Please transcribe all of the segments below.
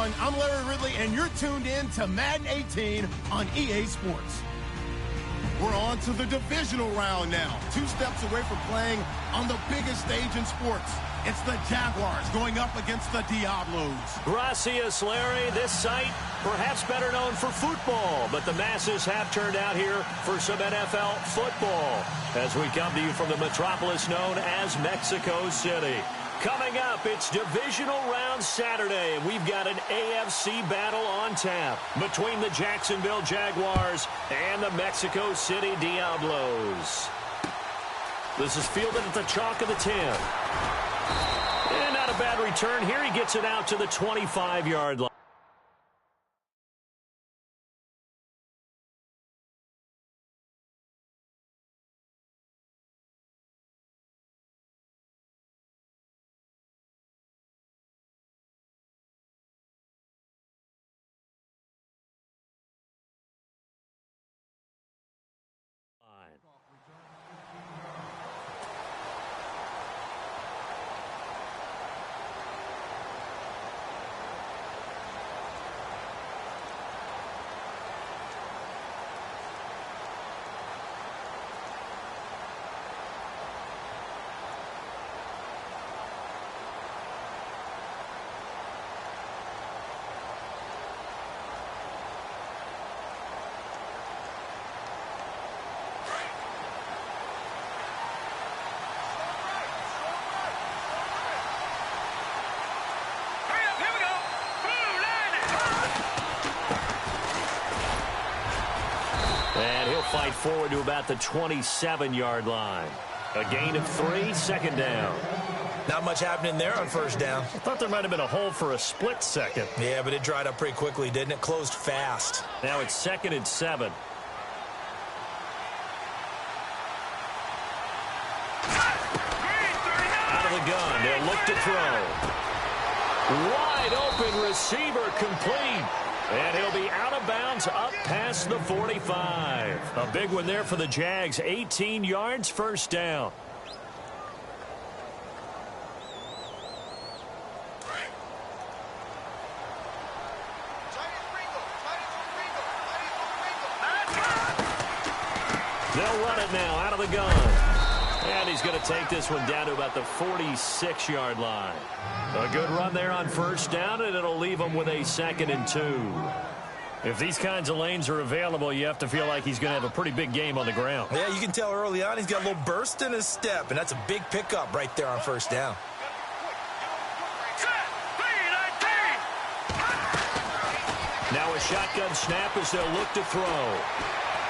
everyone. I'm Larry Ridley, and you're tuned in to Madden 18 on EA Sports. We're on to the divisional round now. 2 steps away from playing on the biggest stage in sports. It's the Jaguars going up against the Diablos. Gracias, Larry. This site, perhaps better known for football, but the masses have turned out here for some NFL football as we come to you from the metropolis known as Mexico City. Coming up, it's Divisional Round Saturday, and we've got an AFC battle on tap between the Jacksonville Jaguars and the Mexico City Diablos. This is fielded at the chalk of the 10. And not a bad return here. He gets it out to the 25-yard line. And he'll fight forward to about the 27-yard line. A gain of 3, second down. Not much happening there on first down. I thought there might have been a hole for a split second. Yeah, but it dried up pretty quickly, didn't it? Closed fast. Now it's 2nd and 7. Out of the gun, they'll look to throw. Wide open receiver complete. And he'll be out of bounds up past the 45. A big one there for the Jags. 18 yards, first down. They'll run it now out of the gun. And he's going to take this one down to about the 46-yard line. A good run there on first down, and it'll leave him with a 2nd and 2. If these kinds of lanes are available, you have to feel like he's going to have a pretty big game on the ground. Yeah, you can tell early on he's got a little burst in his step, and that's a big pickup right there on first down. Now a shotgun snap as they'll look to throw.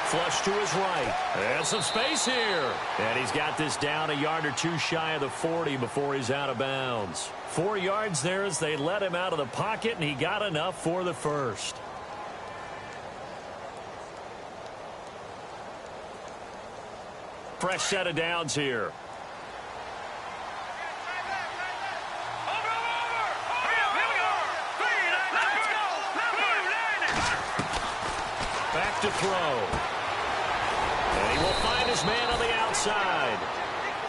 Flush to his right. And some space here. And he's got this down a yard or 2 shy of the 40 before he's out of bounds. 4 yards there as they let him out of the pocket, and he got enough for the first. Fresh set of downs here. Back to throw. And he will find his man on the outside.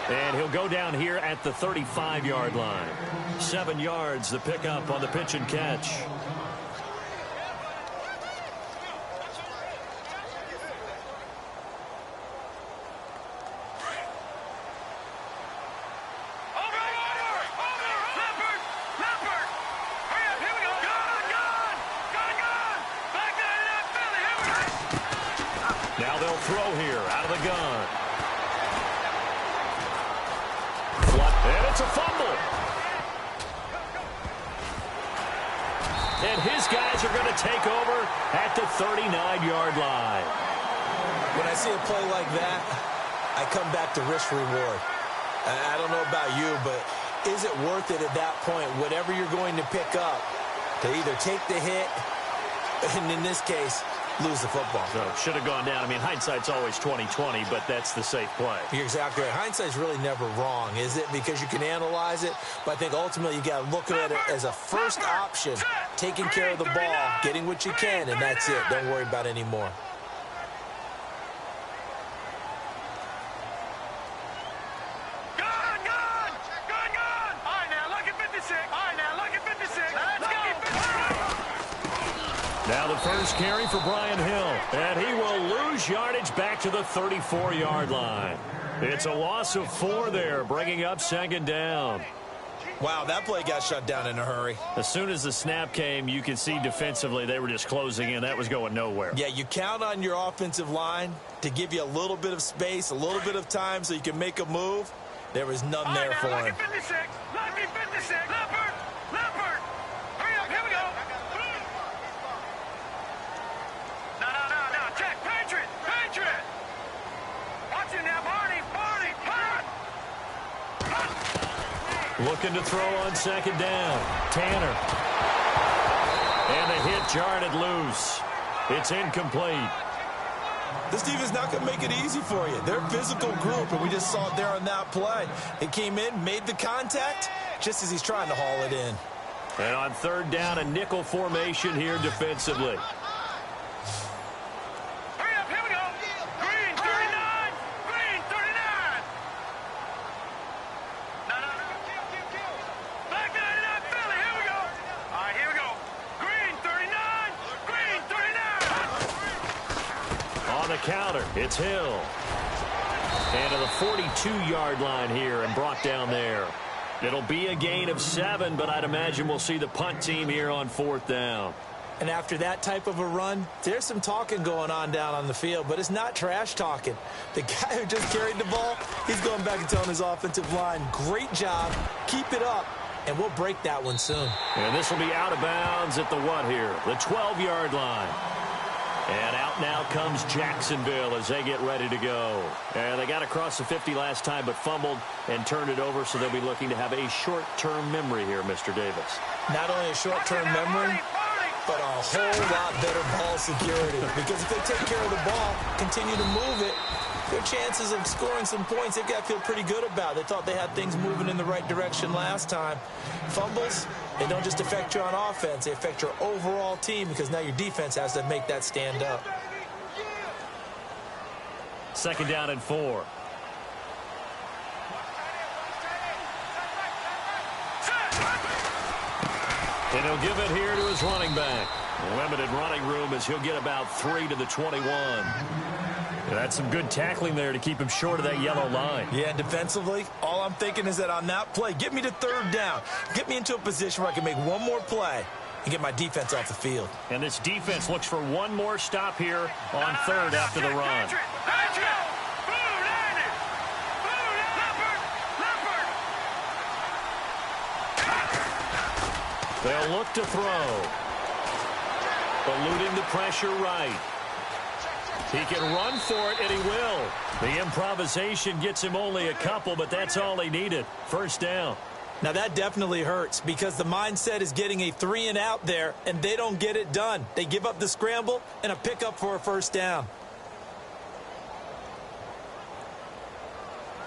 And he'll go down here at the 35-yard line. 7 yards, the pickup on the pitch and catch. Now they'll throw here out of the gun. And it's a fumble. And his guys are going to take over at the 39-yard line. When I see a play like that, I come back to risk reward. I don't know about you, but is it worth it at that point, whatever you're going to pick up, to either take the hit, and in this case, lose the football? So should have gone down. I mean, hindsight's always 20/20, but that's the safe play. You're exactly right. Hindsight's really never wrong, is it? Because you can analyze it, but I think ultimately you got to look at it as a first option, taking care of the ball, getting what you can, and that's it. Don't worry about any more. Now the first carry for Brian Hill, and he will lose yardage back to the 34-yard line. It's a loss of 4 there, bringing up second down. Wow, that play got shut down in a hurry. As soon as the snap came, you could see defensively they were just closing in. That was going nowhere. Yeah, you count on your offensive line to give you a little bit of space, a little bit of time so you can make a move. There was none there for him. 56, 56, Leopard, Leopard. Hurry up, here we go. No, check, Patriot. Watch it now, Barney, hot. Looking to throw on second down. Tanner. And the hit jarred it loose. It's incomplete. This team is not going to make it easy for you. They're a physical group, and we just saw it there on that play. It came in, made the contact, just as he's trying to haul it in. And on third down, a nickel formation here defensively. Hurry up, here we go. Green, 39. Green, 39. No. Black 99, Philly, here we go. All right, here we go. Green, 39. Green, 39. On the counter, it's Hill. And to the 42-yard line here and brought down there. It'll be a gain of 7, but I'd imagine we'll see the punt team here on fourth down. And after that type of a run, there's some talking going on down on the field, but it's not trash talking. The guy who just carried the ball, he's going back and telling his offensive line, great job, keep it up, and we'll break that one soon. And this will be out of bounds at the what here? The 12-yard line. And out now comes Jacksonville as they get ready to go. And they got across the 50 last time but fumbled and turned it over, so they'll be looking to have a short-term memory here, Mr. Davis. Not only a short-term memory, but a whole lot better ball security. Because if they take care of the ball, continue to move it, their chances of scoring some points, they've got to feel pretty good about. They thought they had things moving in the right direction last time. Fumbles, they don't just affect you on offense. They affect your overall team because now your defense has to make that stand up. Second down and 4. And he'll give it here to his running back. Limited running room as he'll get about 3 to the 21. That's some good tackling there to keep him short of that yellow line. Yeah, and defensively, all I'm thinking is that on that play, get me to third down. Get me into a position where I can make one more play and get my defense off the field. And this defense looks for one more stop here on third after the run. They'll look to throw. Eluding the pressure right. He can run for it, and he will. The improvisation gets him only a couple, but that's all he needed. First down. Now, that definitely hurts because the mindset is getting a 3-and-out there, and they don't get it done. They give up the scramble and a pickup for a first down.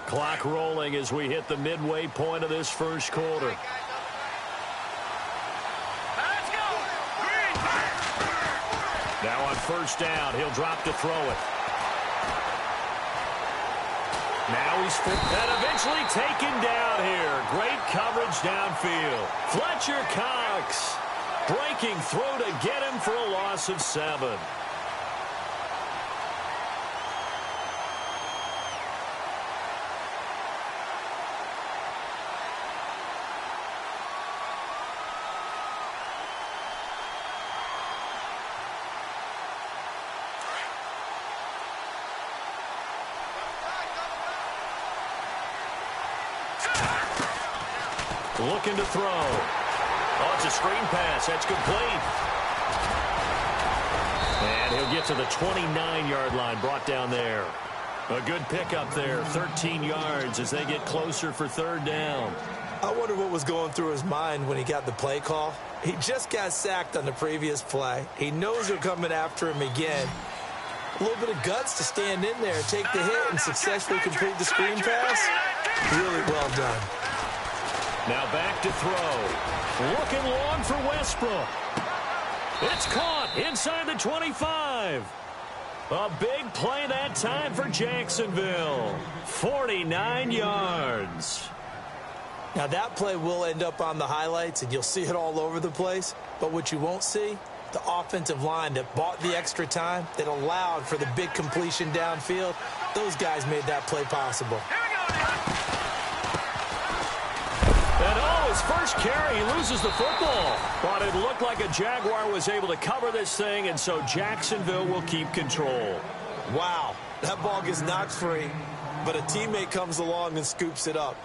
Clock rolling as we hit the midway point of this first quarter. Now on first down, he'll drop to throw it. Now he's and eventually taken down here. Great coverage downfield. Fletcher Cox breaking through to get him for a loss of 7. Looking to throw. Oh, it's a screen pass. That's complete. And he'll get to the 29-yard line, brought down there. A good pickup there, 13 yards as they get closer for third down. I wonder what was going through his mind when he got the play call. He just got sacked on the previous play. He knows they're coming after him again. A little bit of guts to stand in there, take the hit, and successfully complete the screen pass. Really well done. Now back to throw. Looking long for Westbrook. It's caught inside the 25. A big play that time for Jacksonville. 49 yards. Now that play will end up on the highlights, and you'll see it all over the place. But what you won't see, the offensive line that bought the extra time, that allowed for the big completion downfield. Those guys made that play possible. And his first carry, he loses the football. But it looked like a Jaguar was able to cover this thing, and so Jacksonville will keep control. Wow, that ball gets knocked free, but a teammate comes along and scoops it up.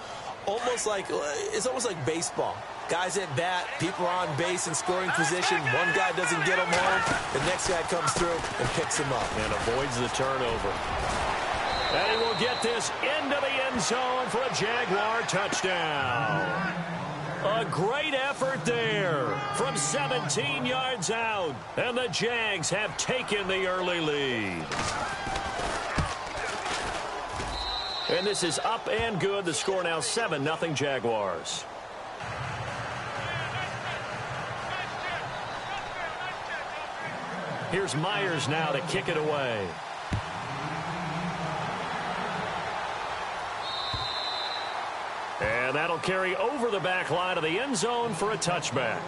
It's almost like baseball. Guys at bat, people are on base in scoring position. One guy doesn't get him home. The next guy comes through and picks him up. And avoids the turnover. And he will get this into the end zone for a Jaguar touchdown. A great effort there from 17 yards out. And the Jags have taken the early lead. And this is up and good. The score now 7-0 Jaguars. Here's Myers now to kick it away. And that'll carry over the back line of the end zone for a touchback.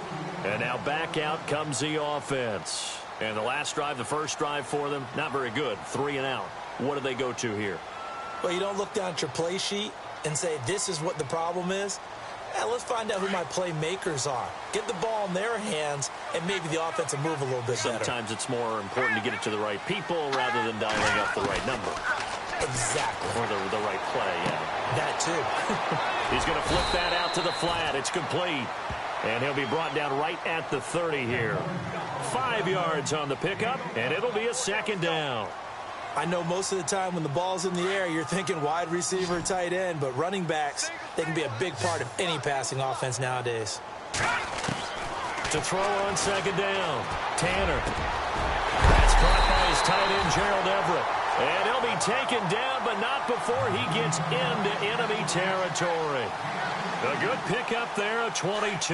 And now back out comes the offense. And the last drive, the first drive for them, not very good. 3 and out. What do they go to here? Well, you don't look down at your play sheet and say, this is what the problem is. Let's find out who my playmakers are. Get the ball in their hands, and maybe the offense will move a little bit better. Sometimes it's more important to get it to the right people rather than dialing up the right number. Exactly. Or the right play, yeah. That too. He's going to flip that out to the flat. It's complete. And he'll be brought down right at the 30 here. 5 yards on the pickup, and it'll be a second down. I know most of the time when the ball's in the air, you're thinking wide receiver, tight end, but running backs, they can be a big part of any passing offense nowadays. To throw on second down, Tanner. That's caught by his tight end, Gerald Everett. And he'll be taken down, but not before he gets into enemy territory. A good pickup there of 22.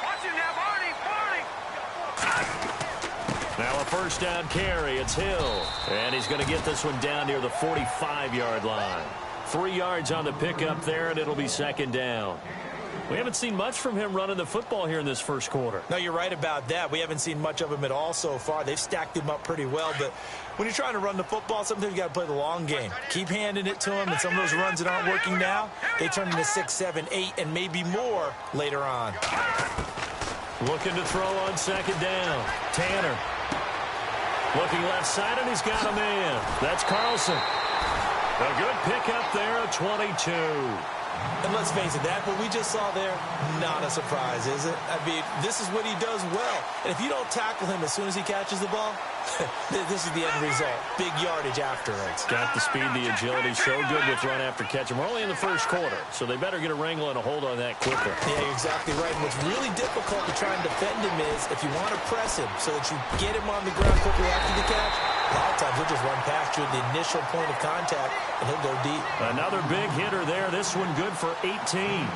Watch it now, Barney! Now a first down carry. It's Hill. And he's going to get this one down near the 45-yard line. 3 yards on the pickup there, and it'll be second down. We haven't seen much from him running the football here in this first quarter. No, you're right about that. We haven't seen much of him at all so far. They've stacked him up pretty well, but when you're trying to run the football, sometimes you got to play the long game. Keep handing it to him, and some of those runs that aren't working now, they turn into 6, 7, 8, and maybe more later on. Looking to throw on second down. Tanner. Looking left side, and he's got a man. That's Carlson. A good pickup there of 22. And let's face it, that what we just saw there, not a surprise, is it? I mean, this is what he does well. And if you don't tackle him as soon as he catches the ball, this is the end result. Big yardage afterwards. Got the speed, the agility, so good with run after catch. And we're only in the first quarter, so they better get a wrangle and a hold on that quicker. Yeah, you're exactly right. And what's really difficult to try and defend him is if you want to press him so that you get him on the ground quickly after the catch, a lot of times he'll just run past you at the initial point of contact, and he'll go deep. Another big hitter there. This one good for 18.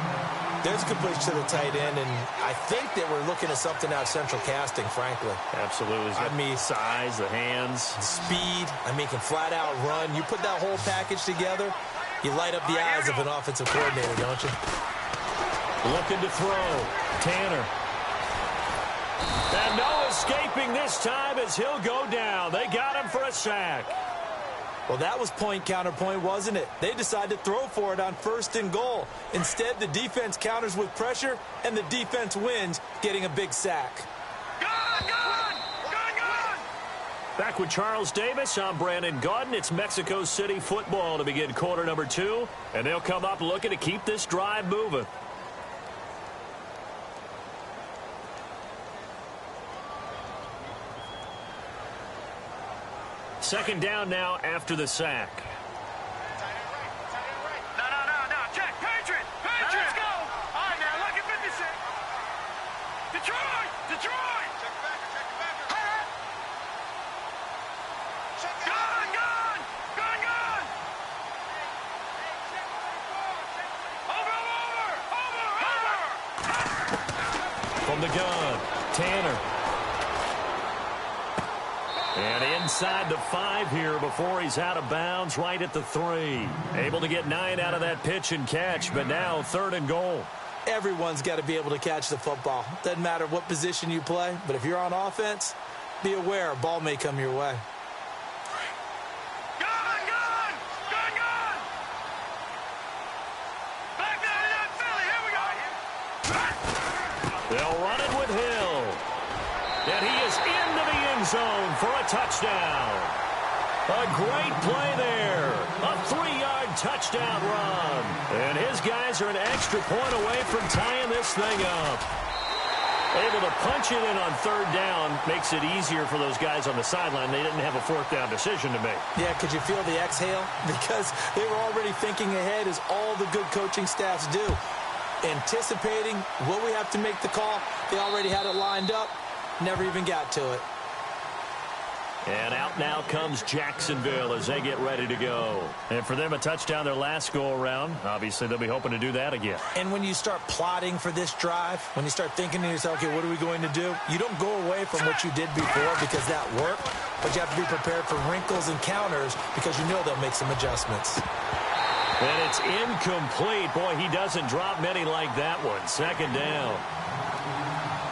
There's a good push to the tight end, and I think that we're looking at something out of central casting, frankly. Absolutely. I mean, size, the hands. Speed. I mean, can flat out run. You put that whole package together, you light up the eyes of an offensive coordinator, don't you? Looking to throw. Tanner. And no escaping this time as he'll go down. They got him for a sack. Well, that was point counterpoint, wasn't it? They decided to throw for it on 1st and goal. Instead, the defense counters with pressure, and the defense wins, getting a big sack. Gone! Back with Charles Davis, I'm Brandon Gaudin. It's Mexico City football to begin quarter number 2, and they'll come up looking to keep this drive moving. Second down now after the sack. No. Check. Patriot. Let's go. All right, now, look at 56. Detroit. Check the backer. Gone. Over. From the gun, Tanner. And inside the 5 here before he's out of bounds, right at the 3. Able to get 9 out of that pitch and catch, but now 3rd and goal. Everyone's got to be able to catch the football. Doesn't matter what position you play, but if you're on offense, be aware a ball may come your way. They'll run it with Hill. And he is into the end zone for a touchdown. A great play there. A 3-yard touchdown run. And his guys are an extra point away from tying this thing up. Able to punch it in on third down makes it easier for those guys on the sideline. They didn't have a fourth down decision to make. Yeah, could you feel the exhale? Because they were already thinking ahead, as all the good coaching staffs do. Anticipating, will we have to make the call? They already had it lined up. Never even got to it. And out now comes Jacksonville as they get ready to go. And for them, a touchdown their last go-around. Obviously, they'll be hoping to do that again. And when you start plotting for this drive, when you start thinking to yourself, okay, what are we going to do? You don't go away from what you did before because that worked, but you have to be prepared for wrinkles and counters because you know they'll make some adjustments. And it's incomplete. Boy, he doesn't drop many like that one. Second down.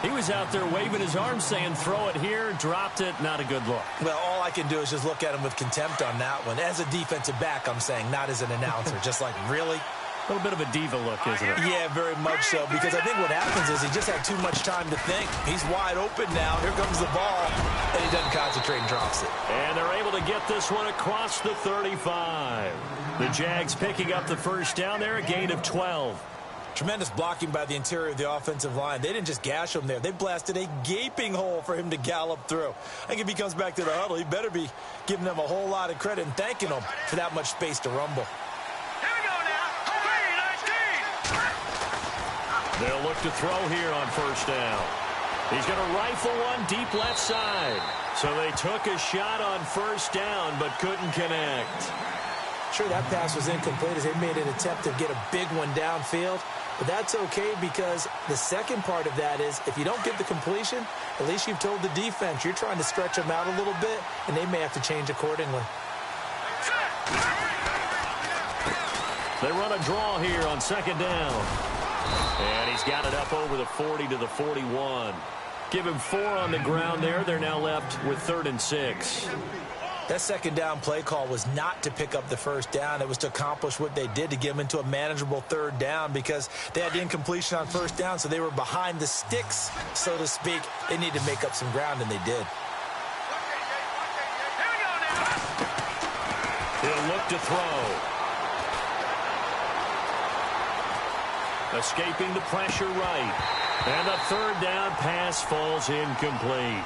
He was out there waving his arms saying, throw it here, dropped it, not a good look. Well, all I can do is just look at him with contempt on that one. As a defensive back, I'm saying, not as an announcer. Just like, really? A little bit of a diva look, isn't it? Yeah, very much so, because I think what happens is he just had too much time to think. He's wide open now. Here comes the ball, and he doesn't concentrate and drops it. And they're able to get this one across the 35. The Jags picking up the first down there, a gain of 12. Tremendous blocking by the interior of the offensive line. They didn't just gash him there. They blasted a gaping hole for him to gallop through. I think if he comes back to the huddle, he better be giving them a whole lot of credit and thanking them for that much space to rumble. Here we go now. 3-19. They'll look to throw here on first down. He's going to rifle one deep left side. So they took a shot on first down but couldn't connect. Sure, that pass was incomplete as they made an attempt to get a big one downfield. But that's okay because the second part of that is if you don't get the completion, at least you've told the defense you're trying to stretch them out a little bit, and they may have to change accordingly. They run a draw here on second down. And he's got it up over the 40 to the 41. Give him 4 on the ground there. They're now left with 3rd and 6. That second down play call was not to pick up the first down. It was to accomplish what they did to get them into a manageable 3rd down because they had the incompletion on first down, so they were behind the sticks, so to speak. They needed to make up some ground, and they did. He'll look to throw. Escaping the pressure right. And the 3rd down pass falls incomplete.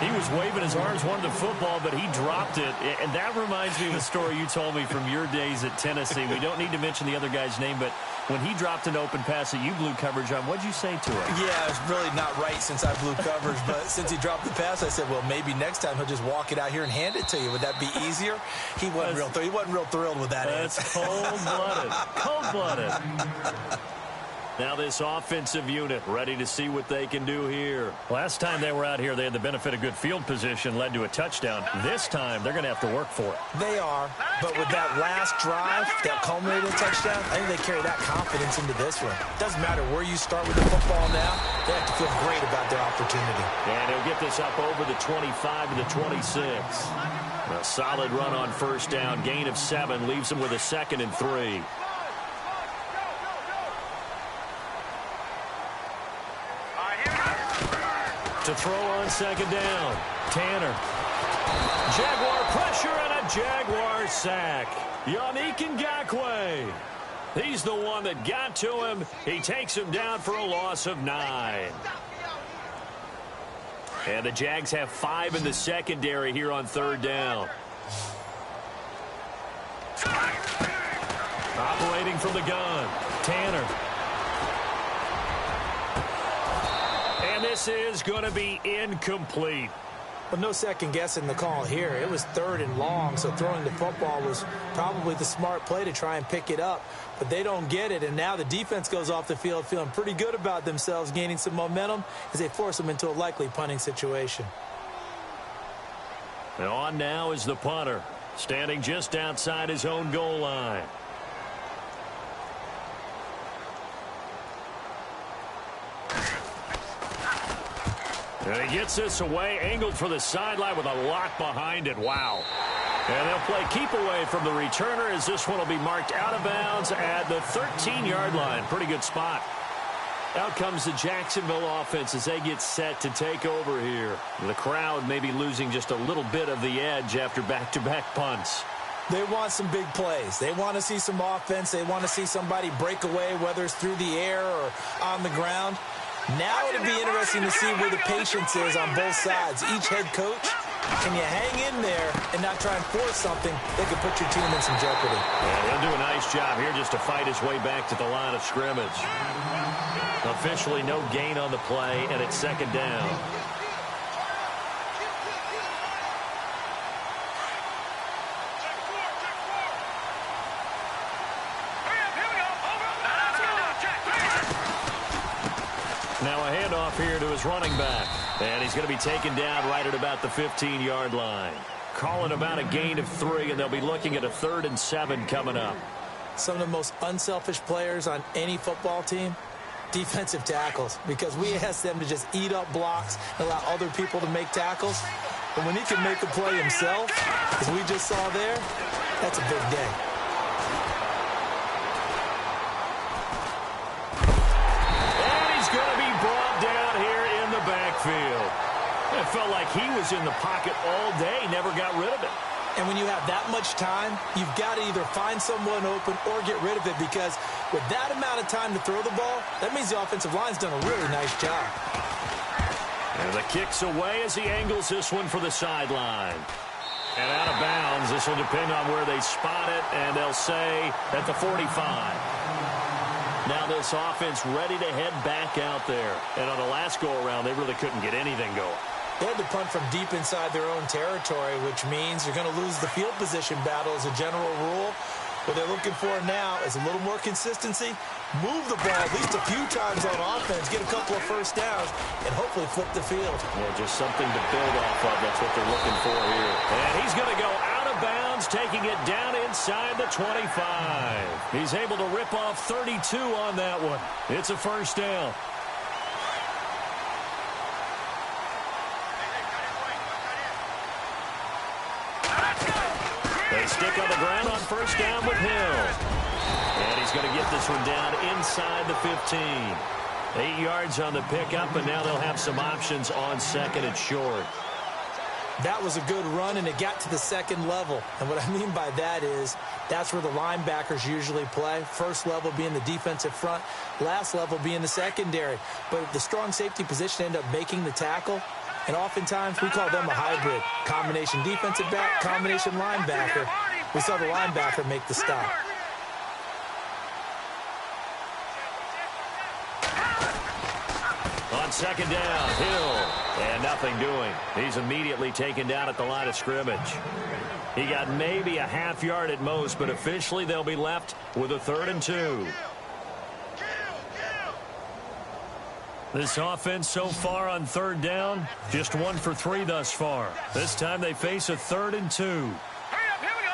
He was waving his arms, wanted the football, but he dropped it. And that reminds me of a story you told me from your days at Tennessee. We don't need to mention the other guy's name, but when he dropped an open pass that you blew coverage on, what'd you say to him? Yeah, it's really not right since I blew coverage, but since he dropped the pass, I said, well, maybe next time he'll just walk it out here and hand it to you. Would that be easier? He wasn't real thrilled with that. That's cold-blooded. Cold-blooded. Now this offensive unit ready to see what they can do here. Last time they were out here, they had the benefit of good field position, led to a touchdown. This time, they're going to have to work for it. They are, but with that last drive, that culminated in a touchdown, I think they carry that confidence into this one. Doesn't matter where you start with the football now, they have to feel great about their opportunity. And he'll get this up over the 25 to the 26. A solid run on first down, gain of 7, leaves them with a 2nd and 3. To throw on second down. Tanner. Jaguar pressure and a Jaguar sack. Yannick Ngakoue. He's the one that got to him. He takes him down for a loss of 9. And the Jags have 5 in the secondary here on 3rd down. Operating from the gun. Tanner. And this is going to be incomplete. But no second guessing the call here. It was 3rd and long, so throwing the football was probably the smart play to try and pick it up. But they don't get it, and now the defense goes off the field feeling pretty good about themselves, gaining some momentum as they force them into a likely punting situation. And on now is the punter, standing just outside his own goal line. And he gets this away, angled for the sideline with a lock behind it. Wow. And they'll play keep away from the returner as this one will be marked out of bounds at the 13-yard line. Pretty good spot. Out comes the Jacksonville offense as they get set to take over here. The crowd may be losing just a little bit of the edge after back-to-back punts. They want some big plays. They want to see some offense. They want to see somebody break away, whether it's through the air or on the ground. Now it'll be interesting to see where the patience is on both sides. Each head coach, can you hang in there and not try and force something that could put your team in some jeopardy? Yeah, he'll do a nice job here just to fight his way back to the line of scrimmage. Officially no gain on the play, and it's second down. Now a handoff here to his running back. And he's going to be taken down right at about the 15-yard line. Calling about a gain of 3, and they'll be looking at a 3rd and 7 coming up. Some of the most unselfish players on any football team, defensive tackles, because we ask them to just eat up blocks and allow other people to make tackles. But when he can make a play himself, as we just saw there, that's a big day. Backfield. It felt like he was in the pocket all day, never got rid of it. And when you have that much time, you've got to either find someone open or get rid of it, because with that amount of time to throw the ball, that means the offensive line's done a really nice job. And the kick's away as he angles this one for the sideline. And out of bounds, this will depend on where they spot it, and they'll say at the 45. Now this offense ready to head back out there. And on the last go-around, they really couldn't get anything going. They had to punt from deep inside their own territory, which means you're going to lose the field position battle as a general rule. What they're looking for now is a little more consistency, move the ball at least a few times on offense, get a couple of first downs, and hopefully flip the field. Yeah, just something to build off of. That's what they're looking for here. And he's going to go out of bounds, taking it down inside the 25. He's able to rip off 32 on that one. It's a first down. They stick on the ground on first down with Hill. And he's going to get this one down inside the 15. 8 yards on the pickup, and now they'll have some options on second and short. That was a good run, and it got to the second level. And what I mean by that is that's where the linebackers usually play. First level being the defensive front, last level being the secondary. But the strong safety position ended up making the tackle. And oftentimes we call them a hybrid. Combination defensive back, combination linebacker. We saw the linebacker make the stop. On second down, Hill. And nothing doing. He's immediately taken down at the line of scrimmage. He got maybe a half yard at most, but officially they'll be left with a 3rd and 2. This offense so far on 3rd down, just 1 for 3 thus far. This time they face a 3rd and 2. Hurry up, here we go.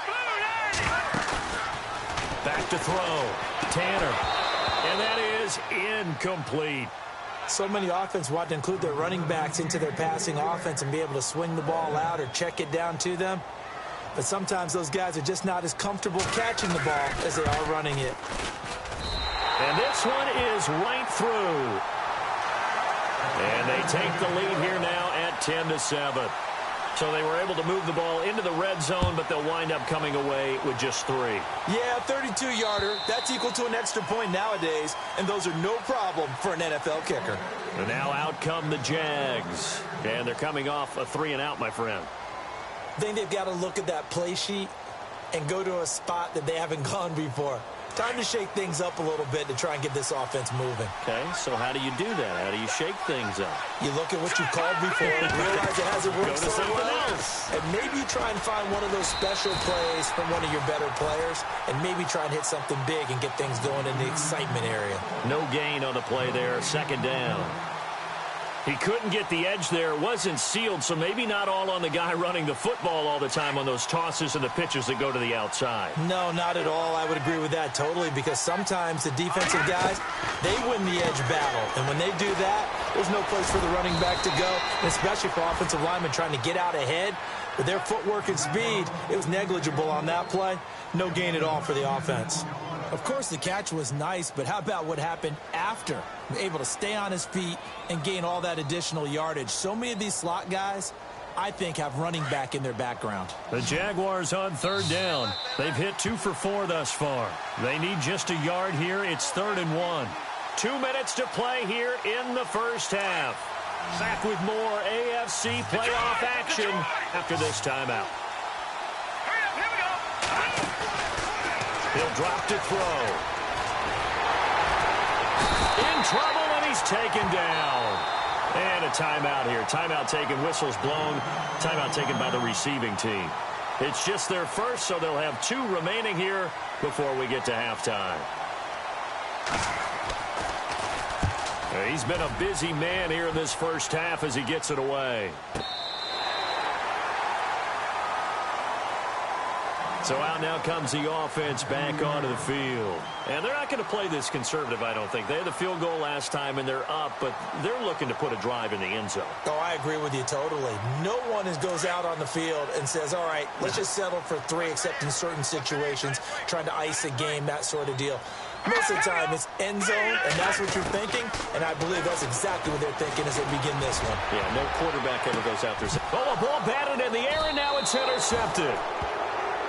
Blue 90. Back to throw. Tanner. And that is incomplete. So many offense want to include their running backs into their passing offense and be able to swing the ball out or check it down to them. But sometimes those guys are just not as comfortable catching the ball as they are running it. And this one is right through. And they take the lead here now at 10-7. So they were able to move the ball into the red zone, but they'll wind up coming away with just 3. Yeah, 32-yarder. That's equal to an extra point nowadays, and those are no problem for an NFL kicker. And now out come the Jags. And they're coming off a 3-and-out, my friend. I think they've got to look at that play sheet and go to a spot that they haven't gone before. Time to shake things up a little bit to try and get this offense moving. Okay, so how do you do that? How do you shake things up? You look at what you called before and realize it hasn't worked Go to so something well. else. And maybe you try and find one of those special plays from one of your better players and maybe try and hit something big and get things going in the excitement area. No gain on the play there, second down. He couldn't get the edge there. It wasn't sealed, so maybe not all on the guy running the football all the time on those tosses and the pitches that go to the outside. No, not at all. I would agree with that totally, because sometimes the defensive guys, they win the edge battle. And when they do that, there's no place for the running back to go, and especially for offensive linemen trying to get out ahead. With their footwork and speed, it was negligible on that play. No gain at all for the offense. Of course, the catch was nice, but how about what happened after? Able to stay on his feet and gain all that additional yardage. So many of these slot guys, I think, have running back in their background. The Jaguars on third down. They've hit 2 for 4 thus far. They need just a yard here. It's 3rd and 1. 2 minutes to play here in the first half. Back with more AFC playoff action after this timeout. He'll drop to throw. In trouble, and he's taken down. And a timeout here. Timeout taken, whistles blown. Timeout taken by the receiving team. It's just their first, so they'll have 2 remaining here before we get to halftime. He's been a busy man here in this first half as he gets it away. So out now comes the offense back onto the field. And they're not going to play this conservative, I don't think. They had the field goal last time, and they're up, but they're looking to put a drive in the end zone. Oh, I agree with you totally. No one goes out on the field and says, all right, let's just settle for 3, except in certain situations, trying to ice a game, that sort of deal. Most of the time, it's end zone, and that's what you're thinking, and I believe that's exactly what they're thinking as they begin this one. Yeah, no quarterback ever goes out there. Oh, a ball batted in the air, and now it's intercepted.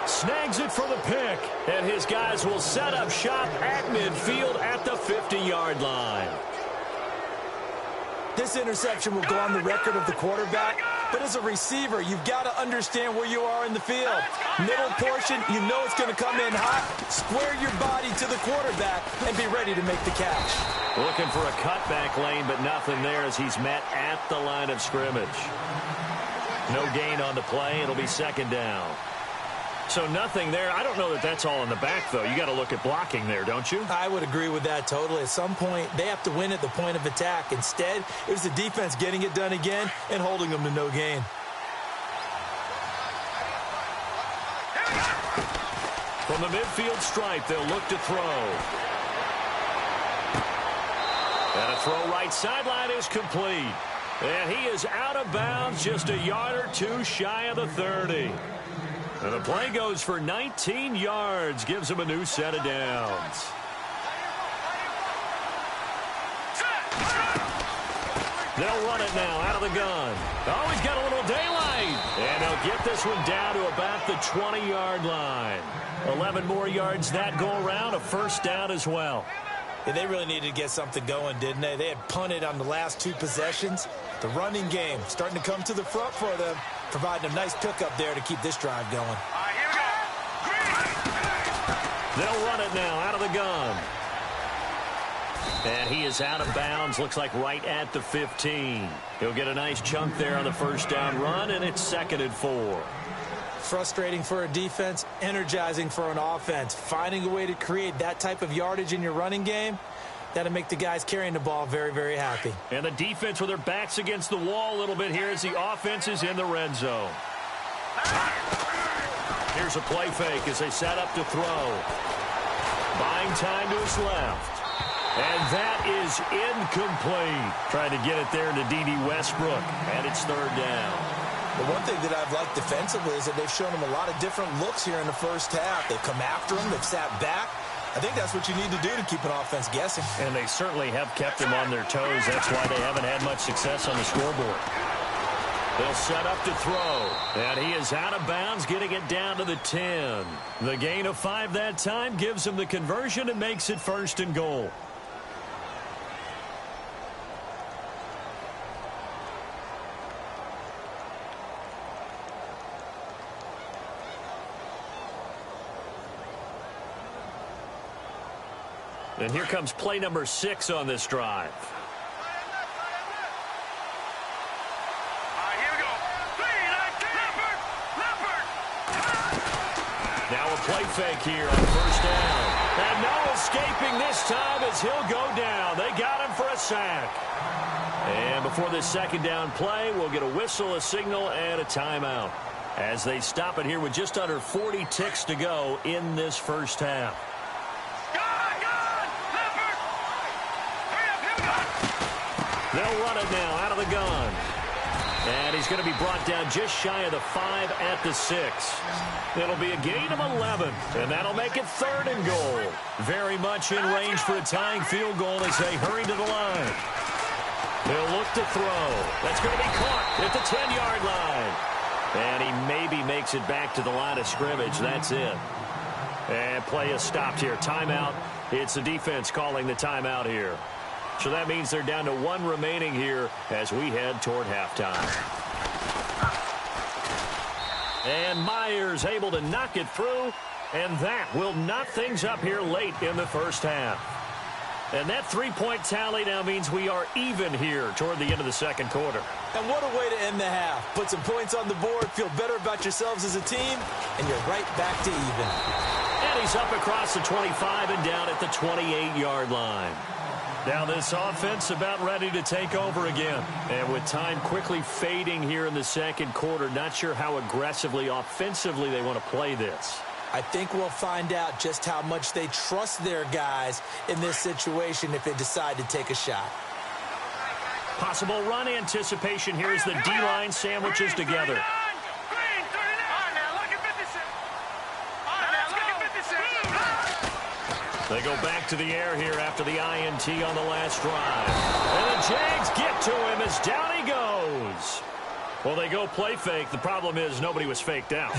Snags it for the pick, and his guys will set up shop at midfield at the 50-yard line. This interception will go on the record of the quarterback, but as a receiver, you've got to understand where you are in the field. Middle portion, you know it's going to come in hot. Square your body to the quarterback and be ready to make the catch. Looking for a cutback lane, but nothing there as he's met at the line of scrimmage. No gain on the play. It'll be 2nd down. So nothing there. I don't know that that's all in the back, though. You got to look at blocking there, don't you? I would agree with that totally. At some point, they have to win at the point of attack. Instead, it was the defense getting it done again and holding them to no gain. From the midfield stripe, they'll look to throw. And a throw right sideline is complete. And he is out of bounds, just a yard or 2 shy of the 30. And the play goes for 19 yards, gives him a new set of downs. They'll run it now out of the gun. Oh, he's got a little daylight. And they'll get this one down to about the 20-yard line. 11 more yards that go around, a 1st down as well. Yeah, they really needed to get something going, didn't they? They had punted on the last 2 possessions. The running game starting to come to the front for them, providing a nice pickup there to keep this drive going. Here we go. They'll run it now out of the gun. And he is out of bounds, looks like right at the 15. He'll get a nice chunk there on the 1st down run, and it's 2nd and 4. Frustrating for a defense, energizing for an offense. Finding a way to create that type of yardage in your running game, that'll make the guys carrying the ball very, very happy. And the defense with their backs against the wall a little bit here as the offense is in the red zone. Here's a play fake as they set up to throw. Buying time to his left. And that is incomplete. Trying to get it there to D.D. Westbrook. And it's 3rd down. The one thing that I've liked defensively is that they've shown them a lot of different looks here in the first half. They've come after them. They've sat back. I think that's what you need to do to keep an offense guessing. And they certainly have kept them on their toes. That's why they haven't had much success on the scoreboard. They'll set up to throw. And he is out of bounds, getting it down to the 10. The gain of 5 that time gives him the conversion and makes it 1st and goal. And here comes play number 6 on this drive. Here we go. Leopard. Now a play fake here on 1st down. And no escaping this time as he'll go down. They got him for a sack. And before this 2nd down play, we'll get a whistle, a signal, and a timeout as they stop it here with just under 40 ticks to go in this first half. They'll run it now out of the gun. And he's going to be brought down just shy of the 5 at the 6. It'll be a gain of 11, and that'll make it 3rd and goal. Very much in range for a tying field goal as they hurry to the line. They'll look to throw. That's going to be caught at the 10-yard line. And he maybe makes it back to the line of scrimmage. That's it. And play is stopped here. Timeout. It's the defense calling the timeout here. So that means they're down to 1 remaining here as we head toward halftime. And Myers able to knock it through, and that will knock things up here late in the first half. And that 3-point tally now means we are even here toward the end of the second quarter. And what a way to end the half. Put some points on the board, feel better about yourselves as a team, and you're right back to even. And he's up across the 25 and down at the 28-yard line. Now this offense about ready to take over again. And with time quickly fading here in the second quarter, not sure how aggressively, offensively they want to play this. I think we'll find out just how much they trust their guys in this situation if they decide to take a shot. Possible run anticipation here as the D-line sandwiches together. They go back to the air here after the INT on the last drive. And the Jags get to him as down he goes. Well, they go play fake. The problem is nobody was faked out.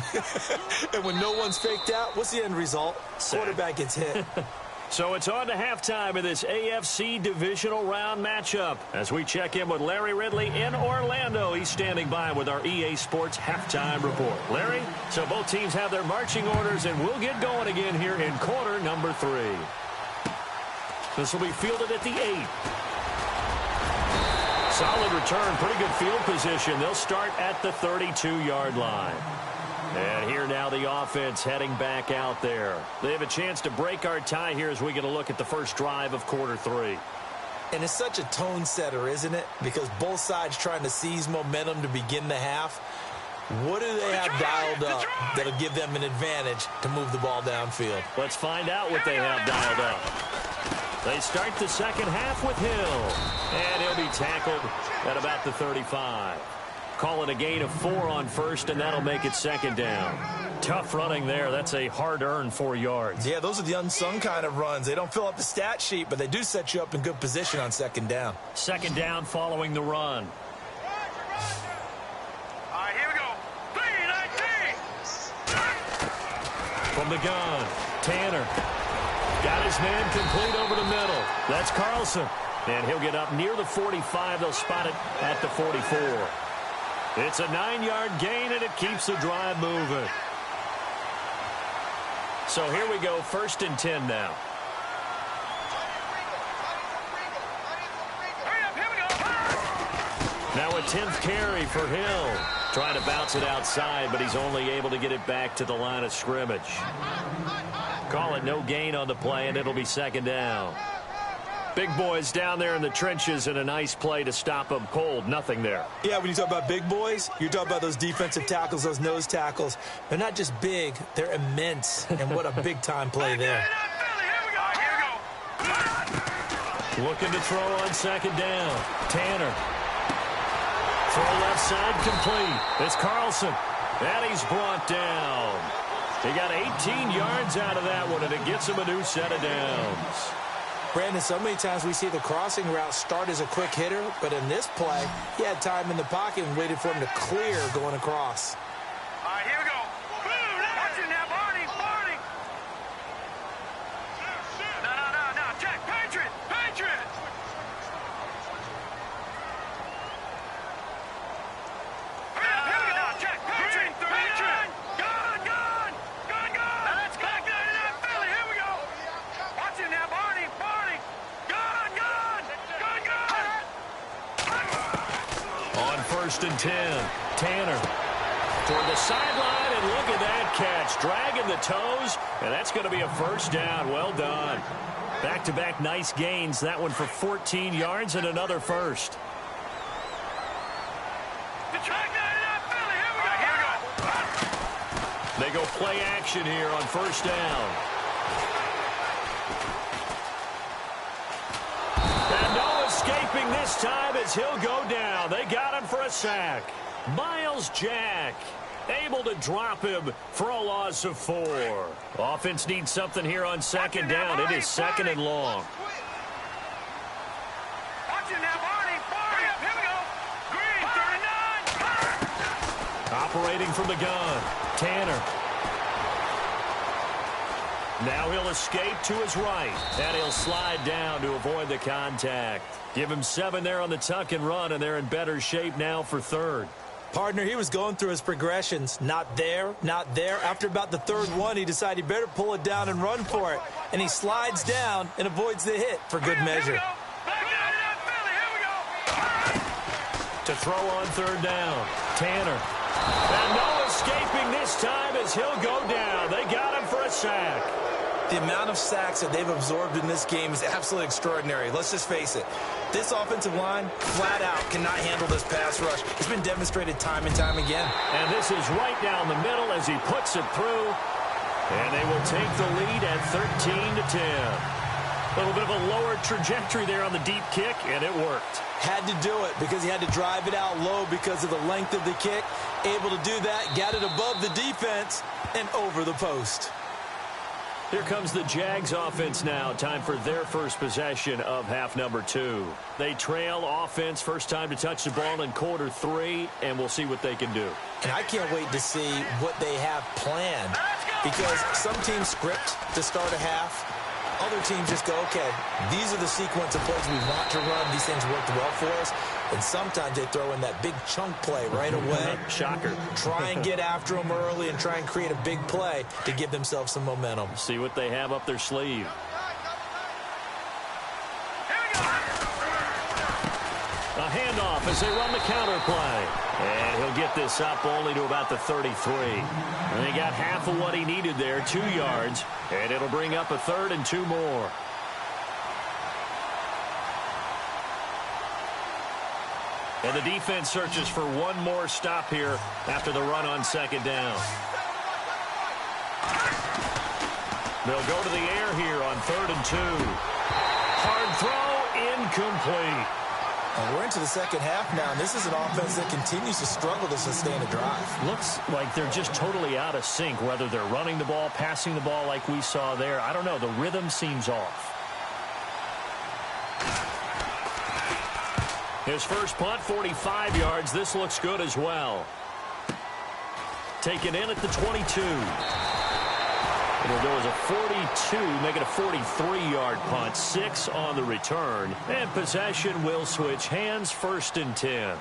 And when no one's faked out, what's the end result? Quarterback gets hit. So it's on to halftime of this AFC divisional round matchup. As we check in with Larry Ridley in Orlando, he's standing by with our EA Sports halftime report. Larry, so both teams have their marching orders, and we'll get going again here in quarter number 3. This will be fielded at the 8. Solid return, pretty good field position. They'll start at the 32-yard line. And here now the offense heading back out there. They have a chance to break our tie here as we get a look at the first drive of quarter 3. And it's such a tone setter, isn't it? Because both sides trying to seize momentum to begin the half. What do they have dialed up that'll give them an advantage to move the ball downfield? Let's find out what they have dialed up. They start the second half with Hill. And he'll be tackled at about the 35. Call it a gain of 4 on first, and that'll make it second down. Tough running there. That's a hard-earned 4 yards. Yeah, those are the unsung kind of runs. They don't fill up the stat sheet, but they do set you up in good position on second down. Second down following the run. All right, here we go. 3-19. From the gun, Tanner. Got his man complete over the middle. That's Carlson. And he'll get up near the 45. They'll spot it at the 44. It's a 9-yard gain, and it keeps the drive moving. So here we go, 1st and 10 now. Now a 10th carry for Hill. Trying to bounce it outside, but he's only able to get it back to the line of scrimmage. Call it no gain on the play, and it'll be second down. Big boys down there in the trenches, and a nice play to stop them cold. Nothing there. Yeah, when you talk about big boys, you're talking about those defensive tackles, those nose tackles. They're not just big, they're immense. And what a big-time play there. Looking to throw on second down. Tanner. Throw left side complete. It's Carlson. And he's brought down. He got 18 yards out of that one, and it gets him a new set of downs. Brandon, so many times we see the crossing route start as a quick hitter, but in this play, he had time in the pocket and waited for him to clear going across. All right, here we go. Watch it now, Barney. Barney. No. Jack, Patriot. Here we go now, Jack, Patriot. Gun. Now let's go. Philly, here we go. Watch it now, Barney. Gun. On 1st and 10, Tanner toward the sideline, and look at that catch. Dragging the toes, and that's going to be a first down. Well done. Back-to-back nice gains. That one for 14 yards and another first. They go play action here on first down. And no escaping escaping this time as he'll go down. They got him for a sack. Myles Jack able to drop him for a loss of 4. Offense needs something here on second down. It is second and long. Operating from the gun, Tanner. Now he'll escape to his right, and he'll slide down to avoid the contact. Give him 7 there on the tuck and run, and they're in better shape now for third. Partner, he was going through his progressions. Not there, not there. After about the third one, he decided he better pull it down and run for it. And he slides down and avoids the hit for good measure. To throw on third down, Tanner. And no escaping this time as he'll go down. They got him for a sack. The amount of sacks that they've absorbed in this game is absolutely extraordinary. Let's just face it. This offensive line, flat out, cannot handle this pass rush. It's been demonstrated time and time again. And this is right down the middle as he puts it through. And they will take the lead at 13-10. A little bit of a lower trajectory there on the deep kick, and it worked. Had to do it because he had to drive it out low because of the length of the kick. Able to do that, got it above the defense, and over the post. Here comes the Jags offense now. Time for their first possession of half number 2. They trail offense, first time to touch the ball in quarter 3, and we'll see what they can do. And I can't wait to see what they have planned because some teams script to start a half. Other teams just go, okay, these are the sequence of plays we want to run. These things worked well for us. And sometimes they throw in that big chunk play right away. Shocker. Try and get after them early and try and create a big play to give themselves some momentum. See what they have up their sleeve. A handoff as they run the counter play. And he'll get this up only to about the 33. And he got half of what he needed there, 2 yards. And it'll bring up a 3rd and 2 more. And the defense searches for one more stop here after the run on second down. They'll go to the air here on 3rd and 2. Hard throw, incomplete. And we're into the second half now, and this is an offense that continues to struggle to sustain a drive. Looks like they're just totally out of sync, whether they're running the ball, passing the ball like we saw there. I don't know. The rhythm seems off. His first punt, 45 yards. This looks good as well. Taken in at the 22. It'll go as a 42, make it a 43-yard punt, 6 on the return. And possession will switch hands, 1st and 10.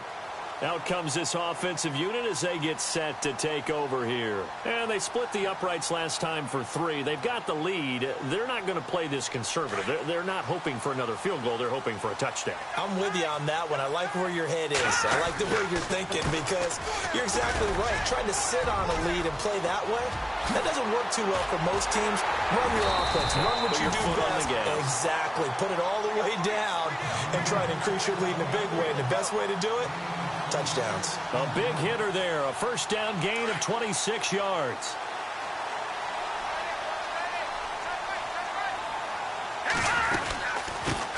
Out comes this offensive unit as they get set to take over here. And they split the uprights last time for 3. They've got the lead. They're not going to play this conservative. They're not hoping for another field goal. They're hoping for a touchdown. I'm with you on that one. I like where your head is. I like the way you're thinking because you're exactly right. Trying to sit on a lead and play that way, that doesn't work too well for most teams. Run your offense. Run what you do best. Exactly. Put it all the way down and try to increase your lead in a big way. And the best way to do it, touchdowns. A big hitter there. A first down gain of 26 yards.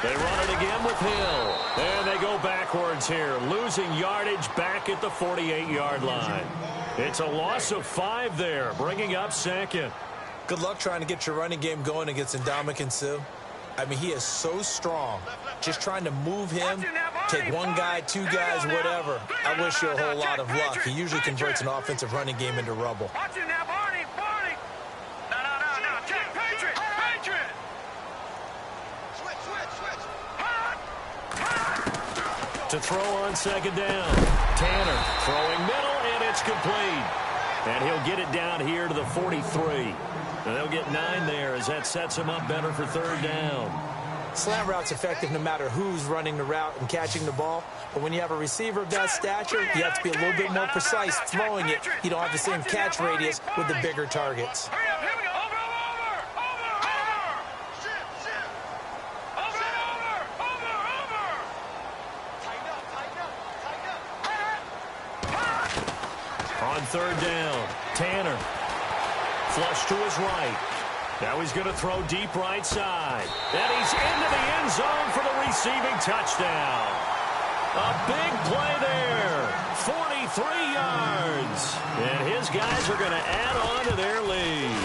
They run it again with Hill. And they go backwards here. Losing yardage back at the 48-yard line. It's a loss of 5 there, bringing up 2nd. Good luck trying to get your running game going against Ndamukong Suh. I mean, he is so strong. Just trying to move him, take one guy, 2 guys, whatever. I wish you a whole lot of luck. He usually converts an offensive running game into rubble. To throw on second down. Tanner throwing middle, and it's complete. And he'll get it down here to the 43. And they'll get 9 there as that sets him up better for 3rd down. Slant route's effective no matter who's running the route and catching the ball. But when you have a receiver of that stature, you have to be a little bit more precise throwing it. You don't have the same catch radius with the bigger targets. On 3rd down, Tanner. Flush to his right. Now he's going to throw deep right side. And he's into the end zone for the receiving touchdown. A big play there. 43 yards. And his guys are going to add on to their lead.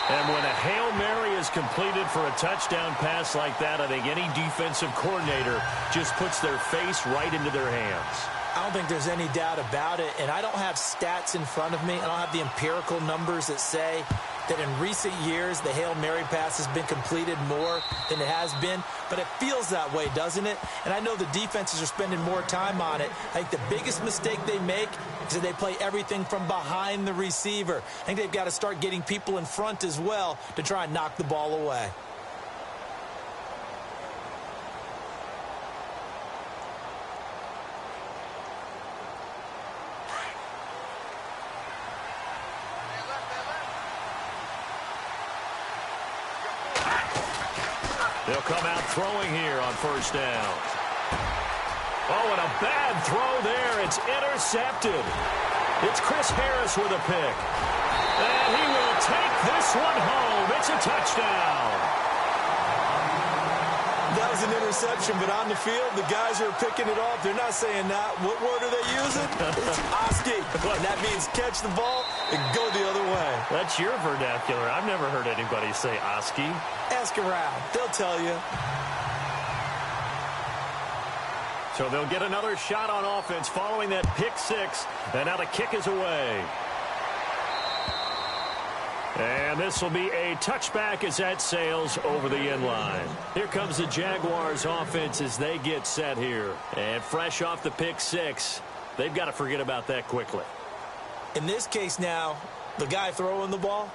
And when a Hail Mary is completed for a touchdown pass like that, I think any defensive coordinator just puts their face right into their hands. I don't think there's any doubt about it, and I don't have stats in front of me. I don't have the empirical numbers that say that in recent years the Hail Mary pass has been completed more than it has been, but it feels that way, doesn't it? And I know the defenses are spending more time on it. I think the biggest mistake they make is that they play everything from behind the receiver. I think they've got to start getting people in front as well to try and knock the ball away. They'll come out throwing here on first down. Oh, and a bad throw there. It's intercepted. It's Chris Harris with a pick. And he will take this one home. It's a touchdown. That was an interception, but on the field, the guys who are picking it off, they're not saying that. What word are they using? It's Oski. And that means catch the ball and go the other way. That's your vernacular. I've never heard anybody say Oski. Ask around. They'll tell you. So they'll get another shot on offense following that pick six. And now the kick is away. And this will be a touchback as that sails over the end line. Here comes the Jaguars offense as they get set here. And fresh off the pick six, they've got to forget about that quickly. In this case now, the guy throwing the ball,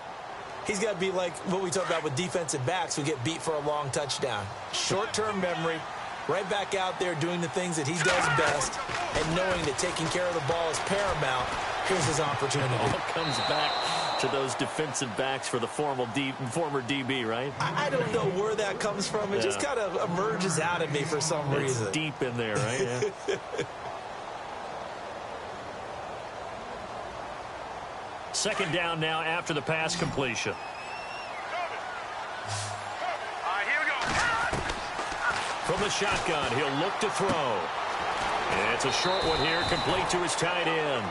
he's got to be like what we talk about with defensive backs who get beat for a long touchdown. Short-term memory, right back out there doing the things that he does best, and knowing that taking care of the ball is paramount. Here's his opportunity. All comes back to those defensive backs for the former DB, right? I don't know where that comes from. It just kind of emerges out of me for some reason. It's deep in there, right? Yeah. Second down now after the pass completion. Here we go. From the shotgun, he'll look to throw. And it's a short one here, complete to his tight end.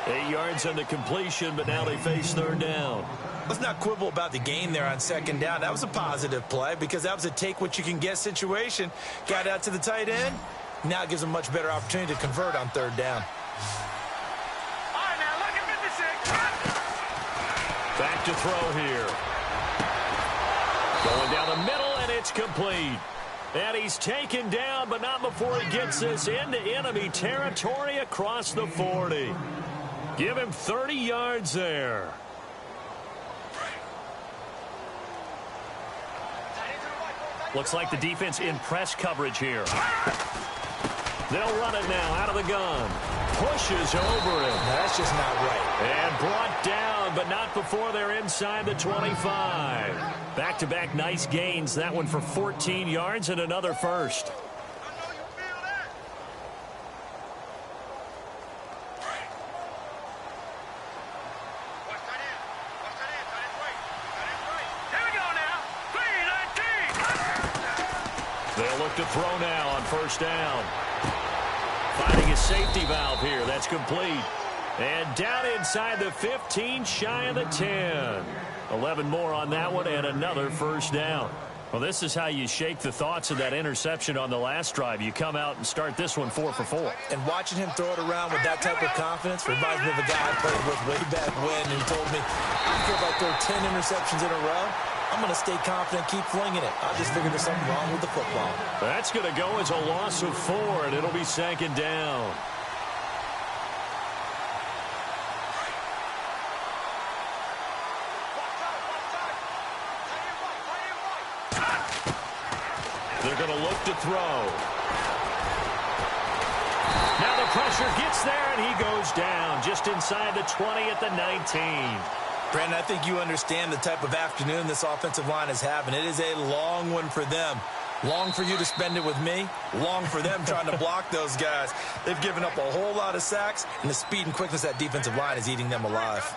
8 yards on the completion, but now they face third down. Let's not quibble about the gain there on second down. That was a positive play because that was a take-what-you-can-get situation. Got out to the tight end. Now it gives them a much better opportunity to convert on third down. All right, now look at 56. Back to throw here. Going down the middle, and it's complete. And he's taken down, but not before he gets this into enemy territory across the 40. Give him 30 yards there. Looks like the defense in press coverage here. They'll run it now out of the gun. Pushes over him. That's just not right. And brought down, but not before they're inside the 25. Back-to-back nice gains. That one for 14 yards and another first. They'll look to throw now on first down. Finding his safety valve here. That's complete. And down inside the 15, shy of the 10. 11 more on that one and another first down. Well, this is how you shake the thoughts of that interception on the last drive. You come out and start this one 4 for 4. And watching him throw it around with that type of confidence reminds me of a guy I played with way back when who told me, I don't care if I throw 10 interceptions in a row. I'm going to stay confident, keep flinging it. I just figured there's something wrong with the football. That's going to go as a loss of 4, and it'll be second down. They're going to look to throw. Now the pressure gets there, and he goes down just inside the 20 at the 19. Brandon, I think you understand the type of afternoon this offensive line is having. It is a long one for them. Long for you to spend it with me. Long for them trying to block those guys. They've given up a whole lot of sacks, and the speed and quickness of that defensive line is eating them alive.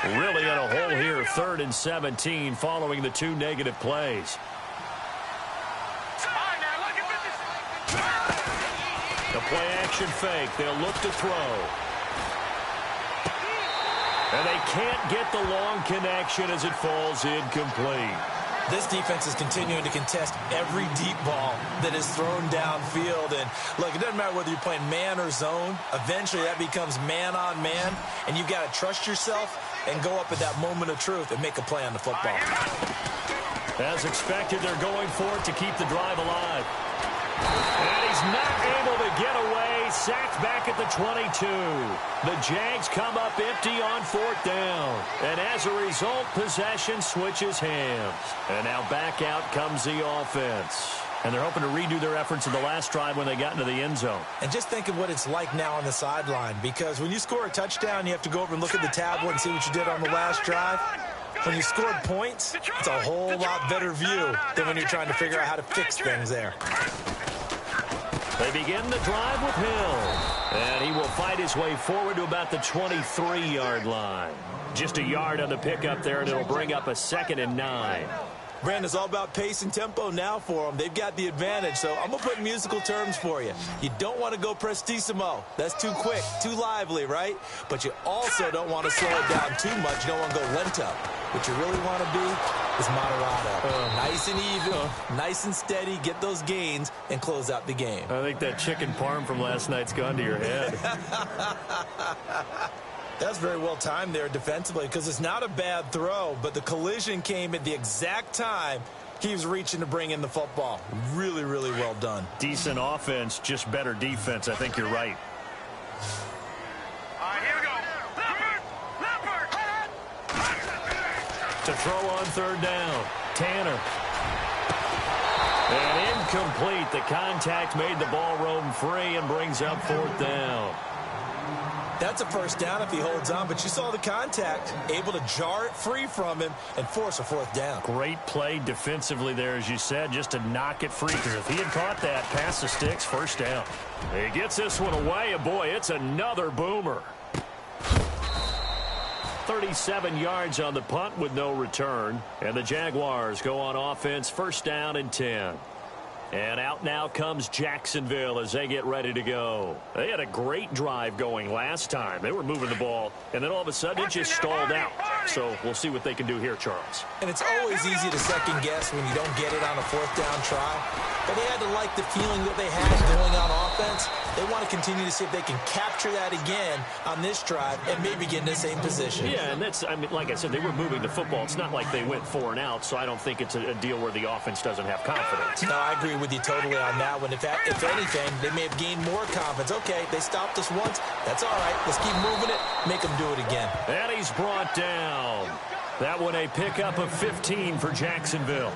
Really in a hole here, 3rd and 17 following the 2 negative plays. The play action fake. They'll look to throw. And they can't get the long connection as it falls incomplete. This defense is continuing to contest every deep ball that is thrown downfield. And, look, it doesn't matter whether you're playing man or zone. Eventually, that becomes man-on-man, and you've got to trust yourself and go up at that moment of truth and make a play on the football. As expected, they're going for it to keep the drive alive. And he's not able to get away. Sacked back at the 22. The Jags come up empty on 4th down. And as a result, possession switches hands. And now back out comes the offense. And they're hoping to redo their efforts in the last drive when they got into the end zone. And just think of what it's like now on the sideline. Because when you score a touchdown, you have to go over and look at the tablet and see what you did on the last drive. When you scored points, it's a whole lot better view than when you're trying to figure out how to fix things there. They begin the drive with Hill. And he will fight his way forward to about the 23-yard line. Just a yard on the pickup there, and it'll bring up a 2nd and 9. Brandon, it's all about pace and tempo now for them. They've got the advantage, so I'm going to put musical terms for you. You don't want to go prestissimo. That's too quick, too lively, right? But you also don't want to slow it down too much. You don't want to go lento. What you really want to be is moderato. Nice and even, nice and steady, get those gains, and close out the game. I think that chicken parm from last night's gone to your head. That's very well timed there defensively because it's not a bad throw, but the collision came at the exact time he was reaching to bring in the football. Really, really well done. Decent offense, just better defense. I think you're right. All right, here we go. To throw on 3rd down. Tanner. And incomplete. The contact made the ball roam free and brings up 4th down. That's a 1st down if he holds on, but you saw the contact, able to jar it free from him and force a 4th down. Great play defensively there, as you said, just to knock it free. If he had caught that, pass the sticks, 1st down. He gets this one away, and boy, it's another boomer. 37 yards on the punt with no return. And the Jaguars go on offense, 1st down and 10. And out now comes Jacksonville as they get ready to go. They had a great drive going last time. They were moving the ball, and then all of a sudden it just stalled out. So we'll see what they can do here, Charles. And it's always easy to second guess when you don't get it on a 4th down try. But they had to like the feeling that they had going on offense. They want to continue to see if they can capture that again on this drive and maybe get in the same position. Yeah, and that's, I mean, like I said, they were moving the football. It's not like they went 4 and out, so I don't think it's a deal where the offense doesn't have confidence. No, I agree with you totally on that one. If anything, they may have gained more confidence. Okay, they stopped us once. That's all right. Let's keep moving it. Make them do it again. And he's brought down. That one a pickup of 15 for Jacksonville.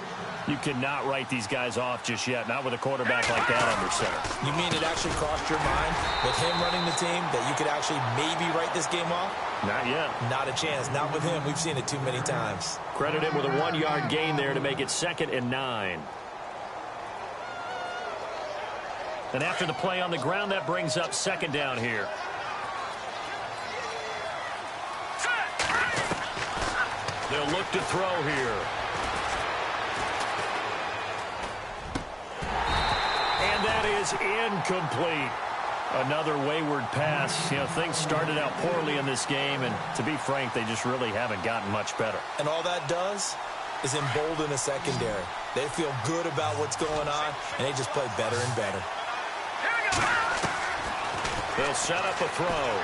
You cannot write these guys off just yet, not with a quarterback like that under center. You mean it actually crossed your mind with him running the team that you could actually maybe write this game off? Not yet. Not a chance. Not with him. We've seen it too many times. Credit him with a 1-yard gain there to make it 2nd and 9. And after the play on the ground, that brings up 2nd down here. They'll look to throw here. And that is incomplete. Another wayward pass. You know, things started out poorly in this game, and to be frank, they just really haven't gotten much better. And all that does is embolden a secondary. They feel good about what's going on, and they just play better and better. They'll set up a throw.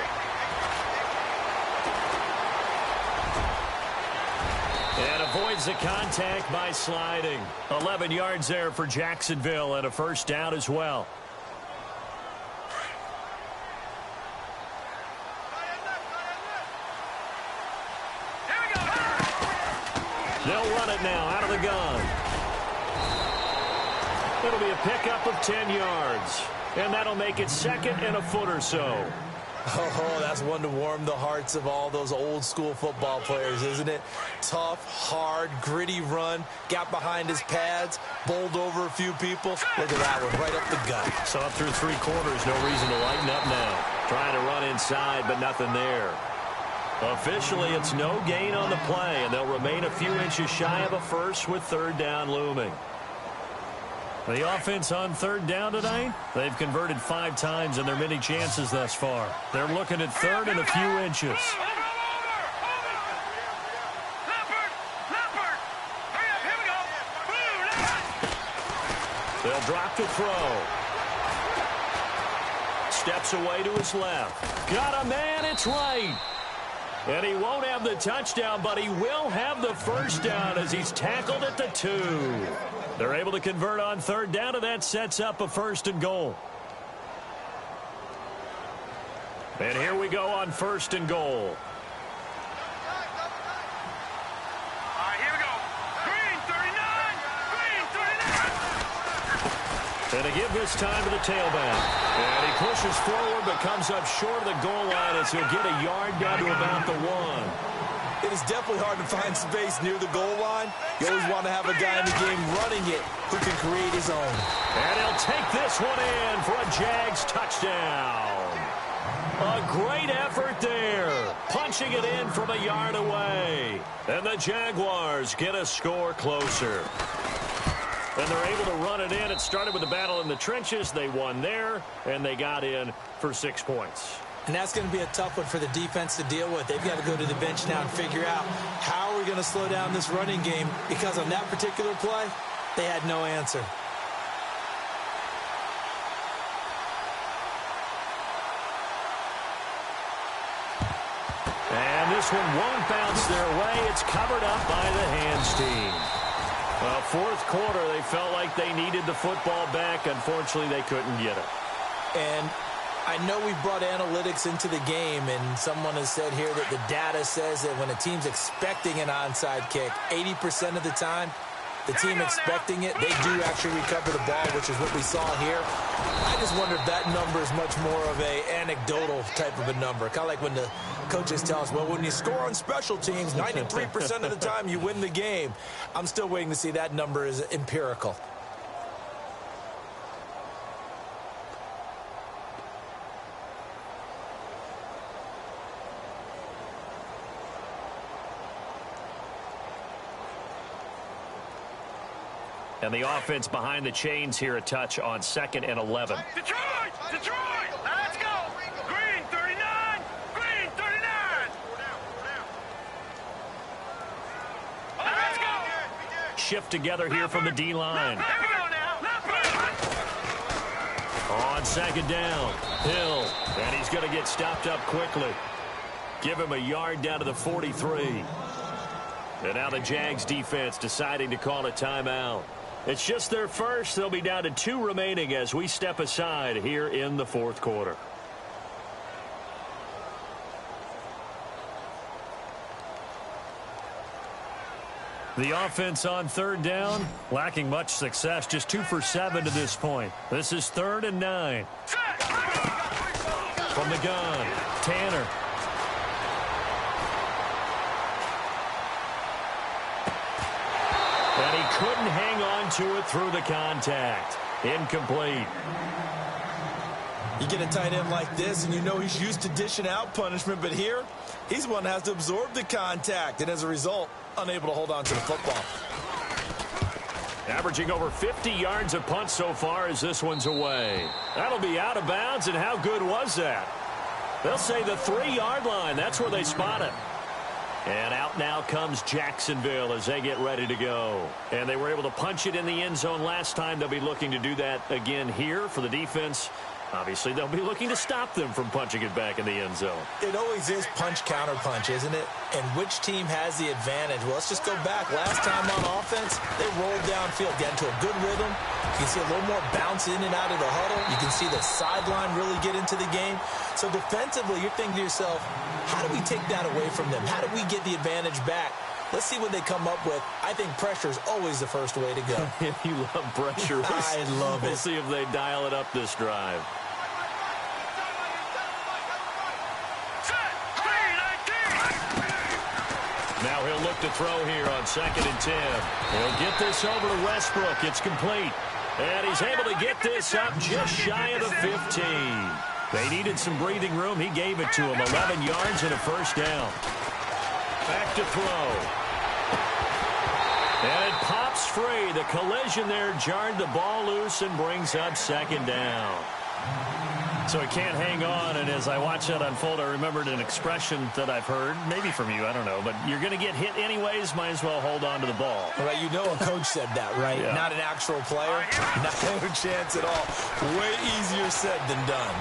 And avoids the contact by sliding. 11 yards there for Jacksonville and a 1st down as well. They'll run it now out of the gun. It'll be a pickup of 10 yards. And that'll make it 2nd and a foot or so. Oh, that's one to warm the hearts of all those old school football players, isn't it? Tough, hard, gritty run, got behind his pads, bowled over a few people. Look at that one, right up the gut. So up through 3 quarters, no reason to lighten up now. Trying to run inside, but nothing there. Officially, it's no gain on the play, and they'll remain a few inches shy of a first with third down looming. The offense on third down tonight, they've converted 5 times in their many chances thus far. They're looking at third and a few inches. They'll drop to throw. Steps away to his left. Got a man, it's right. And he won't have the touchdown, but he will have the first down as he's tackled at the 2. They're able to convert on third down, and that sets up a 1st and goal. And here we go on 1st and goal. And they give this time to the tailback. And he pushes forward but comes up short of the goal line as he'll get a yard down to about the 1. It is definitely hard to find space near the goal line. You always want to have a guy in the game running it who can create his own. And he'll take this one in for a Jags touchdown. A great effort there. Punching it in from a yard away. And the Jaguars get a score closer. And they're able to run it in. It started with a battle in the trenches. They won there, and they got in for 6 points. And that's going to be a tough one for the defense to deal with. They've got to go to the bench now and figure out how are we going to slow down this running game, because on that particular play, they had no answer. And this one won't bounce their way. It's covered up by the hands team. Well, 4th quarter, they felt like they needed the football back. Unfortunately, they couldn't get it. And I know we brought analytics into the game, and someone has said here that the data says that when a team's expecting an onside kick, 80% of the time, the team expecting it, they do actually recover the ball, which is what we saw here. I just wonder if that number is much more of a anecdotal type of a number. Kind of like when the coaches tell us, well, when you score on special teams, 93% of the time you win the game. I'm still waiting to see that number is empirical. And the offense behind the chains here a touch on 2nd and 11. Detroit! Detroit! Let's go! Green 39! Green 39! Let's go! Shift together here from the D-line. On 2nd down, Hill. And he's going to get stopped up quickly. Give him a yard down to the 43. And now the Jags defense deciding to call a timeout. It's just their first. They'll be down to 2 remaining as we step aside here in the 4th quarter. The offense on 3rd down, lacking much success, just 2 for 7 to this point. This is 3rd and 9. From the gun, Tanner. And he couldn't hang on to it through the contact. Incomplete. You get a tight end like this, and you know he's used to dishing out punishment, but here, he's the one that has to absorb the contact, and as a result, unable to hold on to the football. Averaging over 50 yards a punt so far as this one's away. That'll be out of bounds, and how good was that? They'll say the 3-yard line. That's where they spot it. And out now comes Jacksonville as they get ready to go. And they were able to punch it in the end zone last time. They'll be looking to do that again here for the defense. Obviously, they'll be looking to stop them from punching it back in the end zone. It always is punch-counter-punch, isn't it? And which team has the advantage? Well, let's just go back. Last time on offense, they rolled downfield, got into a good rhythm. You can see a little more bounce in and out of the huddle. You can see the sideline really get into the game. So defensively, you're thinking to yourself, how do we take that away from them? How do we get the advantage back? Let's see what they come up with. I think pressure is always the first way to go. You love pressure. I love it. We'll see if they dial it up this drive. Now he'll look to throw here on 2nd and 10. He'll get this over to Westbrook. It's complete. And he's able to get this up just shy of the 15. They needed some breathing room. He gave it to him. 11 yards and a first down. Back to throw. And it pops free. The collision there jarred the ball loose and brings up second down. So he can't hang on, and as I watch that unfold, I remembered an expression that I've heard, maybe from you, I don't know, but you're going to get hit anyways, might as well hold on to the ball. Right, you know a coach said that, right? Yeah. Not an actual player. Not a chance at all. Way easier said than done.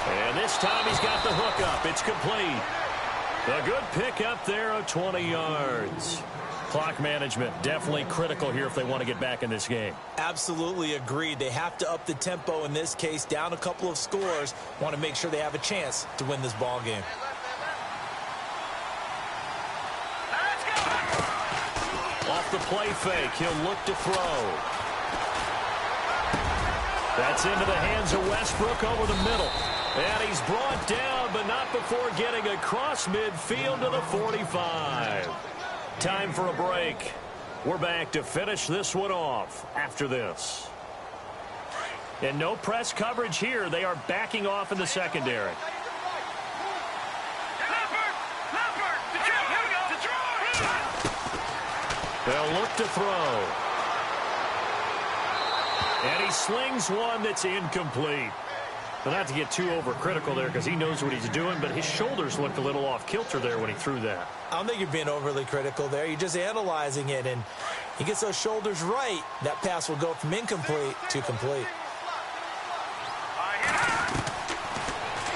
And this time he's got the hook up. It's complete. A good pickup there of 20 yards. Clock management definitely critical here if they want to get back in this game. Absolutely agreed. They have to up the tempo in this case, down a couple of scores. Want to make sure they have a chance to win this ball game. Off the play fake, he'll look to throw. That's into the hands of Westbrook over the middle. And he's brought down, but not before getting across midfield to the 45. Time for a break. We're back to finish this one off after this. And no press coverage here. They are backing off in the secondary. They'll look to throw. And he slings one that's incomplete. But not to get too overcritical there because he knows what he's doing, but his shoulders looked a little off kilter there when he threw that. I don't think you're being overly critical there. You're just analyzing it, and he gets those shoulders right. That pass will go from incomplete to complete.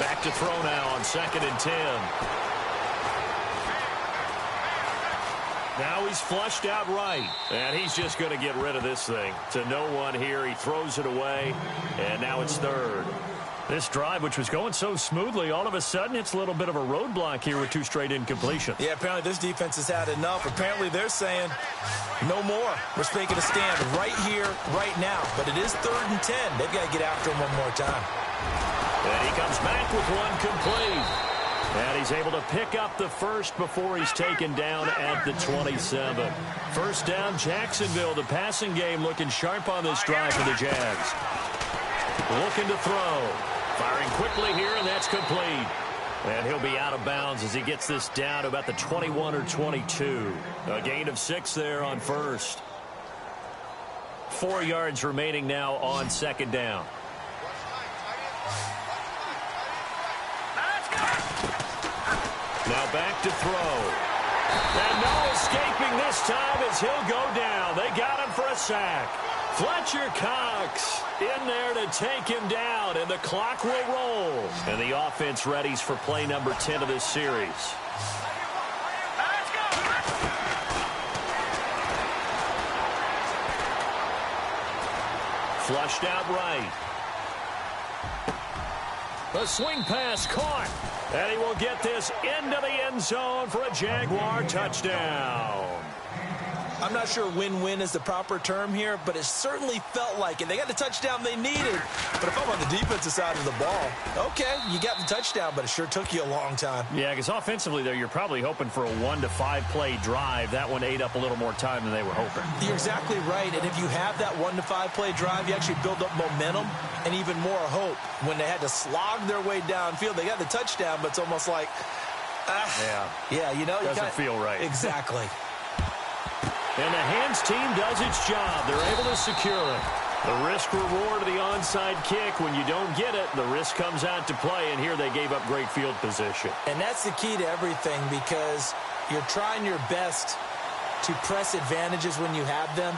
Back to throw now on 2nd and 10. Now he's flushed out right, and he's just going to get rid of this thing. To no one here, he throws it away, and now it's 3rd. This drive, which was going so smoothly, all of a sudden it's a little bit of a roadblock here with 2 straight incompletions. Yeah, apparently this defense has had enough. Apparently they're saying no more. We're taking a stand right here, right now. But it is 3rd and 10. They've got to get after him one more time. And he comes back with one complete. And he's able to pick up the first before he's taken down at the 27. First down, Jacksonville. The passing game looking sharp on this drive for the Jags. Looking to throw. Firing quickly here, and that's complete. And he'll be out of bounds as he gets this down to about the 21 or 22. A gain of 6 there on first. 4 yards remaining now on 2nd down. Now back to throw. And no escaping this time as he'll go down. They got him for a sack. Fletcher Cox in there to take him down, and the clock will roll. And the offense readies for play number 10 of this series. Flushed out right. The swing pass caught. And he will get this into the end zone for a Jaguar touchdown. I'm not sure win-win is the proper term here, but it certainly felt like it. They got the touchdown they needed. But if I'm on the defensive side of the ball, okay, you got the touchdown, but it sure took you a long time. Yeah, because offensively, there, you're probably hoping for a 1 to 5 play drive. That one ate up a little more time than they were hoping. You're exactly right, and if you have that 1 to 5 play drive, you actually build up momentum and even more hope. When they had to slog their way downfield, they got the touchdown, but it's almost like, yeah, you know, doesn't feel right. Exactly. And the hands team does its job. They're able to secure it. The risk-reward of the onside kick, when you don't get it, the risk comes out to play, and here they gave up great field position. And that's the key to everything, because you're trying your best to press advantages when you have them,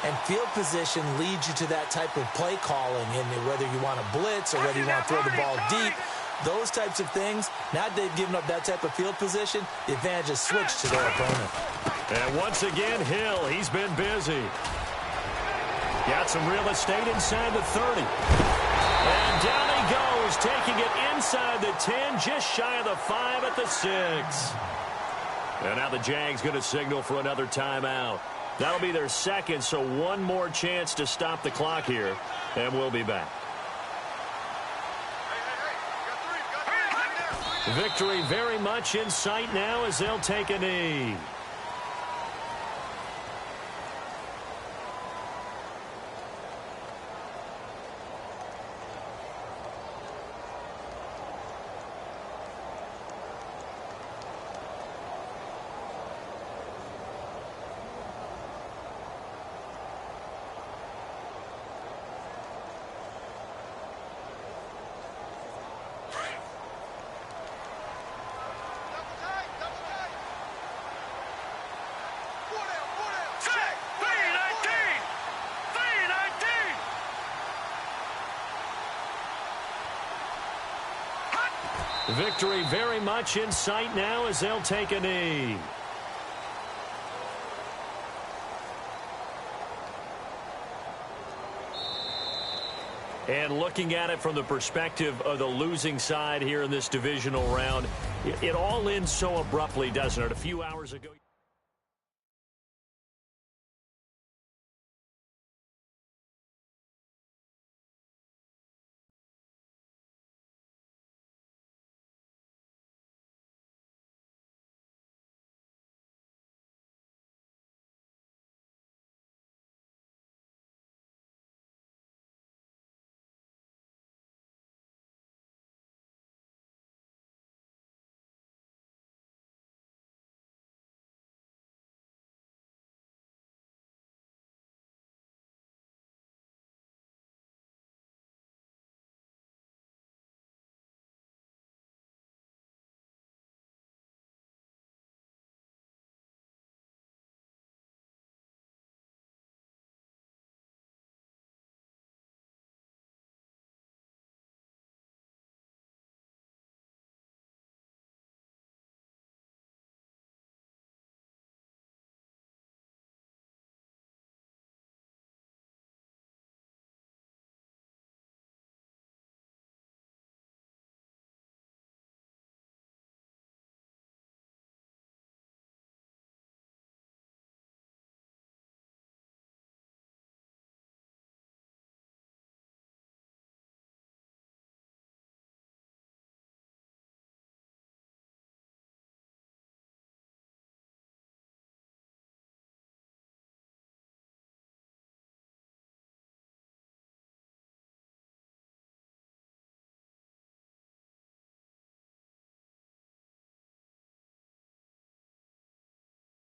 and field position leads you to that type of play calling, and whether you want to blitz or whether you want to throw the ball deep, those types of things. Now they've given up that type of field position, the advantage is switched to their opponent. And once again, Hill, he's been busy. Got some real estate inside the 30. And down he goes, taking it inside the 10, just shy of the 5 at the 6. And now the Jags going to signal for another timeout. That'll be their second, so one more chance to stop the clock here, and we'll be back. Victory very much in sight now as they'll take a knee. Victory very much in sight now as they'll take a knee. And looking at it from the perspective of the losing side here in this divisional round, it all ends so abruptly, doesn't it? A few hours ago.